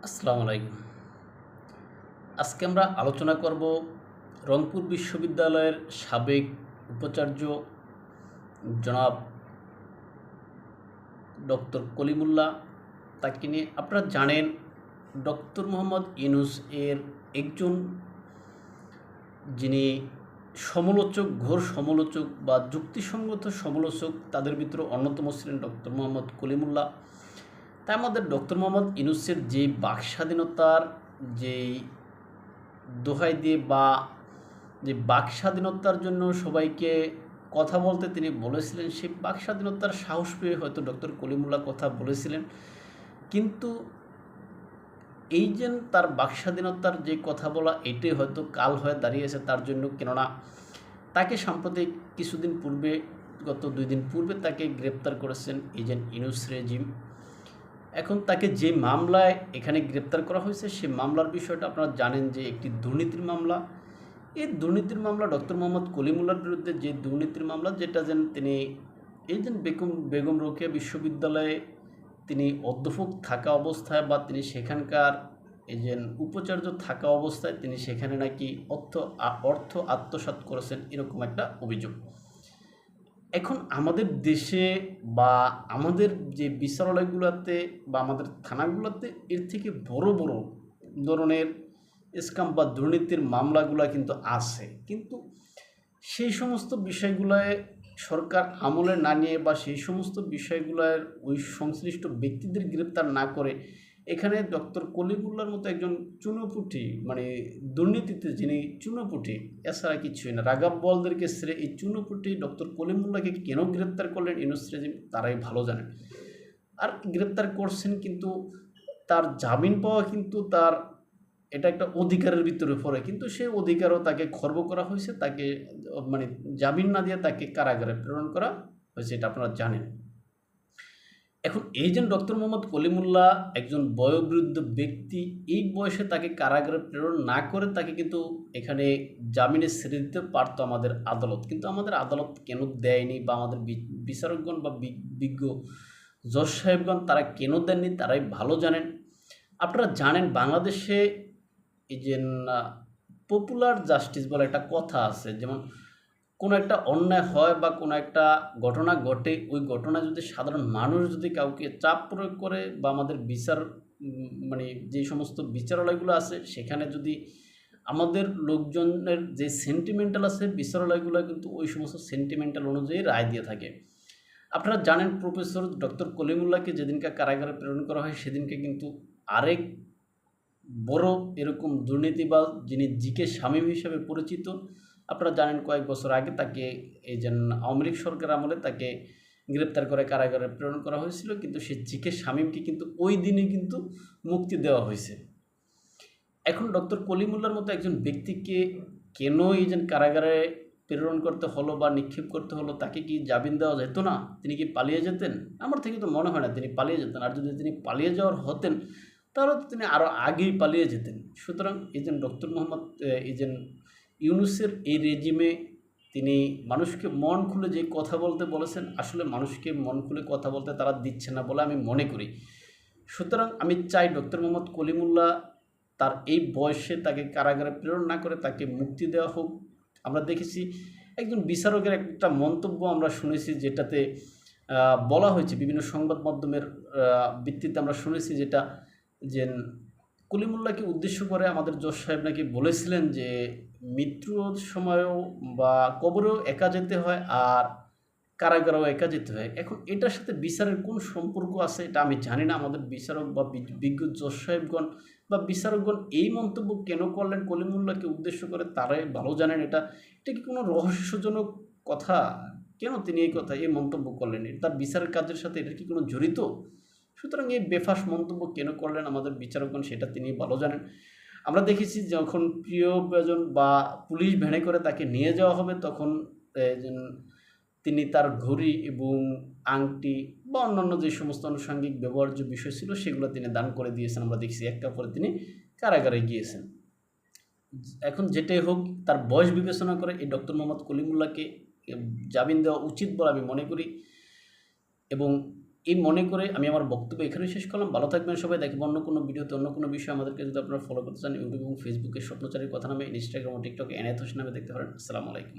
আসসালামু আলাইকুম। আজকে আমরা আলোচনা করব রংপুর বিশ্ববিদ্যালয়ের সাবেক উপাচার্য জনাব ডক্টর কলিমুল্লাহ তাকে নিয়ে। আপনারা জানেন ডক্টর মোহাম্মদ ইউনূস এর একজন যিনি সমালোচক, ঘোর সমালোচক বা যুক্তিসঙ্গত সমালোচক, তাদের ভিতরে অন্যতম ছিলেন ডক্টর মোহাম্মদ কলিমুল্লাহ। তার মধ্যে ডক্টর মোহাম্মদ ইউনূসের যে বাক স্বাধীনতার যেই দোহাই দিয়ে বা যে বাক স্বাধীনতার জন্য সবাইকে কথা বলতে তিনি বলেছিলেন, সেই বাক স্বাধীনতার সাহস পেয়ে হয়তো ডক্টর কলিমুল্লাহ কথা বলেছিলেন। কিন্তু এই যে তার বাক স্বাধীনতার যে কথা বলা, এটাই হয়তো কাল হয়ে দাঁড়িয়েছে তার জন্য। কেননা তাকে সাম্প্রতিক কিছুদিন পূর্বে, গত 2 দিন পূর্বে তাকে গ্রেপ্তার করেছেন এজেন্ট ইউনূস রেজিম। এখন তাকে যে মামলায় এখানে গ্রেপ্তার করা হয়েছে, সেই মামলার বিষয়টা আপনারা জানেন যে একটি দুর্নীতির মামলা। এই দুর্নীতির মামলা ডক্টর মোহাম্মদ কলিমুল্লাহর বিরুদ্ধে যে দুর্নীতির মামলা, যেটা যেন তিনি এই যে বেগম রোকেয়া বিশ্ববিদ্যালয়ে তিনি অধ্যাপক থাকা অবস্থায় বা তিনি সেখানকার এই যে উপাচার্য থাকা অবস্থায় তিনি সেখানে নাকি অর্থ আত্মসাৎ করেছেন, এরকম একটা অভিযোগ। এখন আমাদের দেশে বা আমাদের যে বিচারালয়গুলোতে বা আমাদের থানাগুলোতে এর থেকে বড় বড় ধরনের স্ক্যাম বা দুর্নীতির মামলাগুলো কিন্তু আছে। কিন্তু সেই সমস্ত বিষয়গুলোয় সরকার আমলে না নিয়ে বা সেই সমস্ত বিষয়গুলোর ওই সংশ্লিষ্ট ব্যক্তিদের গ্রেপ্তার না করে এখানে ডক্টর কলিমুল্লাহর মতো একজন চুনোপুটি, মানে দুর্নীতিতে যিনি চুনোপুটি, এছাড়া কিছুই না, রাগাব বলদেরকে ছেড়ে এই চুনোপুটি ডক্টর কলিমুল্লাহকে কেন গ্রেপ্তার করলেন ইউনূস রেজিম তারাই ভালো জানেন। আর গ্রেপ্তার করছেন, কিন্তু তার জামিন পাওয়া কিন্তু তার এটা একটা অধিকারের ভিতরে পড়ে, কিন্তু সেই অধিকারও তাকে খর্ব করা হয়েছে। তাকে মানে জামিন না দিয়ে তাকে কারাগারে প্রেরণ করা হয়েছে, এটা আপনারা জানেন। এখন এই যে ডক্টর মোহাম্মদ কলিমুল্লাহ একজন বয়োবৃদ্ধ ব্যক্তি, এই বয়সে তাকে কারাগারে প্রেরণ না করে তাকে কিন্তু এখানে জামিনে ছেড়ে দিতে পারতো আমাদের আদালত। কিন্তু আমাদের আদালত কেন দেয়নি, বা আমাদের বিচারকগণ বা বিজ্ঞ জজ সাহেবগণ তারা কেন দেননি তারাই ভালো জানেন। আপনারা জানেন বাংলাদেশে এই যে পপুলার জাস্টিস বলে একটা কথা আছে। যেমন কোনো একটা অন্যায় হয় বা কোনো একটা ঘটনা ঘটে, ওই ঘটনা যদি সাধারণ মানুষ যদি কাউকে চাপ প্রয়োগ করে বা আমাদের বিচার মানে যে সমস্ত বিচারালয়গুলো আছে সেখানে যদি আমাদের লোকজনের যে সেন্টিমেন্টাল আছে, বিচারালয়গুলো কিন্তু ওই সমস্ত সেন্টিমেন্টাল অনুযায়ী রায় দিয়ে থাকে। আপনারা জানেন প্রফেসর ডক্টর কলিমুল্লাহকে যেদিনকে কারাগারে প্রেরণ করা হয় সেদিনকে কিন্তু আরেক বড় এরকম দুর্নীতিবাজ, যিনি জিকে শামীম হিসেবে পরিচিত, আপনারা জানেন কয়েক বছর আগে তাকে এই যে আওয়ামী লীগ সরকার আমলে তাকে গ্রেপ্তার করে কারাগারে প্রেরণ করা হয়েছিল। কিন্তু সেই জিকে শামীমকে কিন্তু ওই দিনই কিন্তু মুক্তি দেওয়া হয়েছে। এখন ডক্টর কলিমুল্লাহর মতো একজন ব্যক্তিকে কেন এই যে কারাগারে প্রেরণ করতে হলো বা নিক্ষেপ করতে হলো? তাকে কি জামিন দেওয়া যেত না? তিনি কি পালিয়ে যেতেন? আমার থেকে তো মনে হয় না তিনি পালিয়ে যেতেন। আর যদি তিনি পালিয়ে যাওয়ার হতেন তাহলে তো তিনি আরও আগেই পালিয়ে যেতেন। সুতরাং এই যে ডক্টর মোহাম্মদ এই যে ইউনূসের এই রেজিমে তিনি মানুষকে মন খুলে যে কথা বলতে বলেছেন, আসলে মানুষকে মন খুলে কথা বলতে তারা দিচ্ছে না বলে আমি মনে করি। সুতরাং আমি চাই ডক্টর মোহাম্মদ কলিমুল্লাহ তার এই বয়সে তাকে কারাগারে প্রেরণ না করে তাকে মুক্তি দেওয়া হোক। আমরা দেখেছি একজন বিচারকের একটা মন্তব্য আমরা শুনেছি, যেটাতে বলা হয়েছে বিভিন্ন সংবাদ মাধ্যমের ভিত্তিতে আমরা শুনেছি, যেটা যে কলিমুল্লাহকে উদ্দেশ্য করে আমাদের জজ সাহেব নাকি বলেছিলেন যে মৃত্যুর সময়ও বা কবরেও একা যেতে হয় আর কারাগারেও একা যেতে হয়। এখন এটার সাথে বিচারের কোন সম্পর্ক আছে এটা আমি জানি না। আমাদের বিচারক বা বিজ্ঞ জজ সাহেবগণ বা বিচারকগণ এই মন্তব্য কেন করলেন কলিমুল্লাহকে উদ্দেশ্য করে তারাই ভালো জানেন। এটা কি কোনো রহস্যজনক কথা? কেন তিনি এই মন্তব্য করলেন? তার বিচারের কাজের সাথে এটা কি কোনো জড়িত? সুতরাং এই বেফাঁস মন্তব্য কেন করলেন আমাদের বিচারকগণ সেটা তিনি ভালো জানেন। আমরা দেখেছি যখন প্রিয়জন বা পুলিশ ভ্যানে করে তাকে নিয়ে যাওয়া হবে, তখন তিনি তার ঘড়ি এবং আংটি বা অন্যান্য যে সমস্ত আনুষঙ্গিক ব্যবহার্য বিষয় ছিল সেগুলো তিনি দান করে দিয়েছেন। আমরা দেখছি এক কাপড়ে তিনি কারাগারে গিয়েছেন। এখন যেটাই হোক, তার বয়স বিবেচনা করে এই ডক্টর মোহাম্মদ কলিমুল্লাহকে জামিন দেওয়া উচিত বলে আমি মনে করি। এবং এই মনে করে আমি আমার বক্তব্য এখানে শেষ করলাম। ভালো থাকবেন সবাই। দেখবেন অন্য কোনো ভিডিওতে অন্য কোনো বিষয় আমাদেরকে যদি আপনারা ফলো করতে চান ইউটিউব এবং ফেসবুকে স্বপ্নচারীর কথা নামে, ইনস্টাগ্রাম ও টিকটকে এনায়েত হোসেন নামে দেখতে পারেন। আসসালামু আলাইকুম।